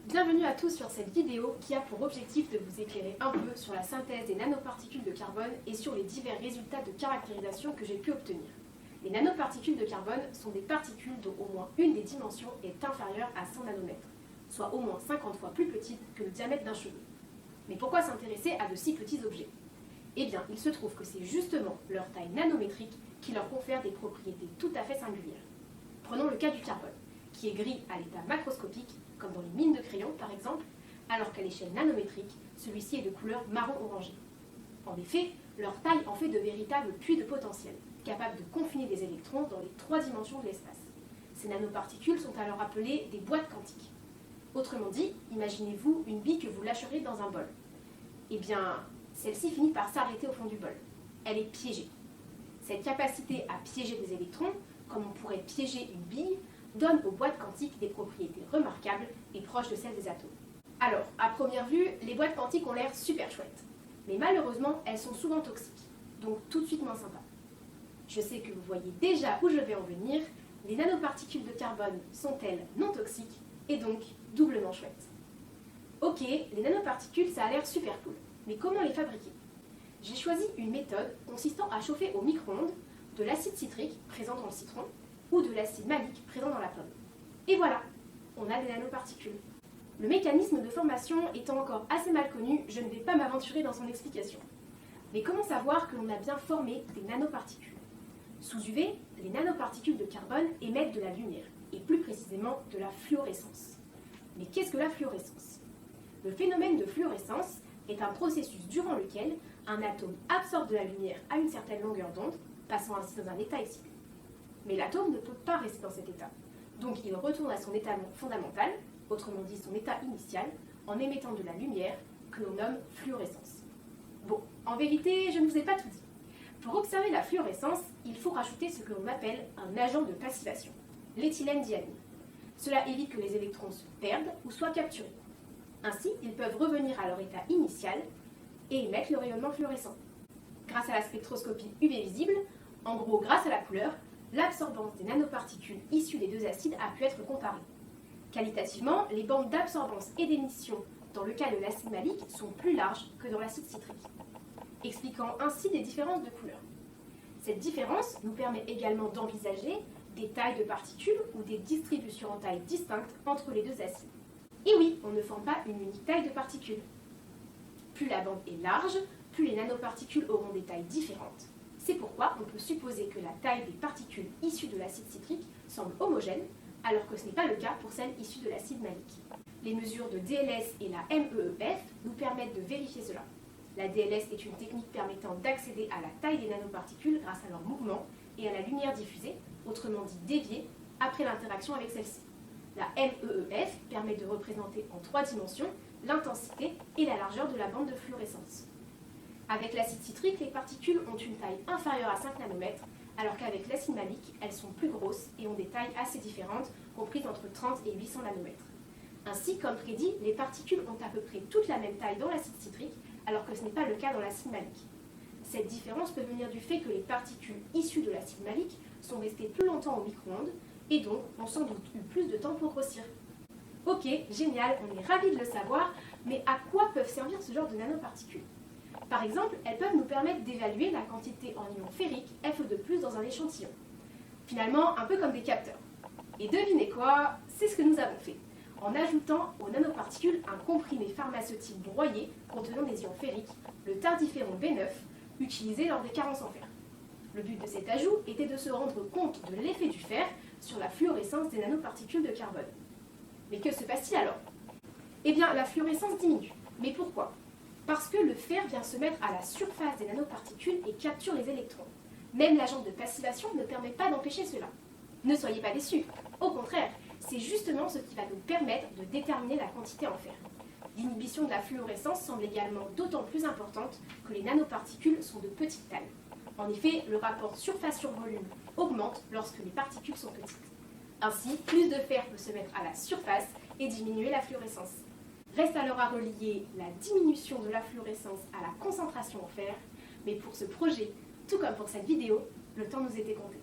Bienvenue à tous sur cette vidéo qui a pour objectif de vous éclairer un peu sur la synthèse des nanoparticules de carbone et sur les divers résultats de caractérisation que j'ai pu obtenir. Les nanoparticules de carbone sont des particules dont au moins une des dimensions est inférieure à 100 nanomètres, soit au moins 50 fois plus petite que le diamètre d'un cheveu. Mais pourquoi s'intéresser à de si petits objets? Eh bien, il se trouve que c'est justement leur taille nanométrique qui leur confère des propriétés tout à fait singulières. Prenons le cas du carbone, qui est gris à l'état macroscopique, comme dans les mines de crayon par exemple, alors qu'à l'échelle nanométrique, celui-ci est de couleur marron-orangé. En effet, leur taille en fait de véritables puits de potentiel, capables de confiner des électrons dans les 3 dimensions de l'espace. Ces nanoparticules sont alors appelées des boîtes quantiques. Autrement dit, imaginez-vous une bille que vous lâcherez dans un bol. Eh bien, celle-ci finit par s'arrêter au fond du bol. Elle est piégée. Cette capacité à piéger des électrons, comme on pourrait piéger une bille, donne aux boîtes quantiques des propriétés remarquables et proches de celles des atomes. Alors, à première vue, les boîtes quantiques ont l'air super chouettes. Mais malheureusement, elles sont souvent toxiques, donc tout de suite moins sympa. Je sais que vous voyez déjà où je vais en venir, les nanoparticules de carbone sont-elles non toxiques et donc doublement chouettes. Ok, les nanoparticules ça a l'air super cool, mais comment les fabriquer? J'ai choisi une méthode consistant à chauffer au micro-ondes de l'acide citrique présent dans le citron ou de l'acide malique présent dans la pomme. Et voilà, on a des nanoparticules. Le mécanisme de formation étant encore assez mal connu, je ne vais pas m'aventurer dans son explication. Mais comment savoir que l'on a bien formé des nanoparticules? Sous UV, les nanoparticules de carbone émettent de la lumière, et plus précisément de la fluorescence. Mais qu'est-ce que la fluorescence? Le phénomène de fluorescence est un processus durant lequel un atome absorbe de la lumière à une certaine longueur d'onde, passant ainsi dans un état excité. Mais l'atome ne peut pas rester dans cet état, donc il retourne à son état fondamental, autrement dit son état initial, en émettant de la lumière que l'on nomme fluorescence. Bon, en vérité, je ne vous ai pas tout dit. Pour observer la fluorescence, il faut rajouter ce que l'on appelle un agent de passivation, l'éthylène diamine. Cela évite que les électrons se perdent ou soient capturés. Ainsi, ils peuvent revenir à leur état initial et émettre le rayonnement fluorescent. Grâce à la spectroscopie UV visible, en gros grâce à la couleur, l'absorbance des nanoparticules issues des deux acides a pu être comparée. Qualitativement, les bandes d'absorbance et d'émission dans le cas de l'acide malique sont plus larges que dans l'acide citrique, expliquant ainsi des différences de couleur. Cette différence nous permet également d'envisager des tailles de particules ou des distributions en taille distinctes entre les deux acides. Et oui, on ne forme pas une unique taille de particules. Plus la bande est large, plus les nanoparticules auront des tailles différentes. C'est pourquoi on peut supposer que la taille des particules issues de l'acide citrique semble homogène, alors que ce n'est pas le cas pour celles issues de l'acide malique. Les mesures de DLS et la MEEF nous permettent de vérifier cela. La DLS est une technique permettant d'accéder à la taille des nanoparticules grâce à leur mouvement et à la lumière diffusée, autrement dit déviée, après l'interaction avec celle-ci. La MEEF permet de représenter en 3 dimensions l'intensité et la largeur de la bande de fluorescence. Avec l'acide citrique, les particules ont une taille inférieure à 5 nanomètres, alors qu'avec l'acide malique, elles sont plus grosses et ont des tailles assez différentes, comprises entre 30 et 800 nanomètres. Ainsi, comme prédit, les particules ont à peu près toute la même taille dans l'acide citrique, alors que ce n'est pas le cas dans l'acide malique. Cette différence peut venir du fait que les particules issues de l'acide malique sont restées plus longtemps au micro-ondes, et donc ont sans doute eu plus de temps pour grossir. Ok, génial, on est ravis de le savoir, mais à quoi peuvent servir ce genre de nanoparticules? Par exemple, elles peuvent nous permettre d'évaluer la quantité en ion ferrique Fe2+ dans un échantillon. Finalement, un peu comme des capteurs. Et devinez quoi? C'est ce que nous avons fait, en ajoutant aux nanoparticules un comprimé pharmaceutique broyé contenant des ions ferriques, le tardiféron B9, utilisé lors des carences en fer. Le but de cet ajout était de se rendre compte de l'effet du fer sur la fluorescence des nanoparticules de carbone. Mais que se passe-t-il alors? Eh bien, la fluorescence diminue. Mais pourquoi? Parce que le fer vient se mettre à la surface des nanoparticules et capture les électrons. Même l'agent de passivation ne permet pas d'empêcher cela. Ne soyez pas déçus. Au contraire, c'est justement ce qui va nous permettre de déterminer la quantité en fer. L'inhibition de la fluorescence semble également d'autant plus importante que les nanoparticules sont de petite taille. En effet, le rapport surface sur volume augmente lorsque les particules sont petites. Ainsi, plus de fer peut se mettre à la surface et diminuer la fluorescence. Reste alors à relier la diminution de la fluorescence à la concentration en fer, mais pour ce projet, tout comme pour cette vidéo, le temps nous était compté.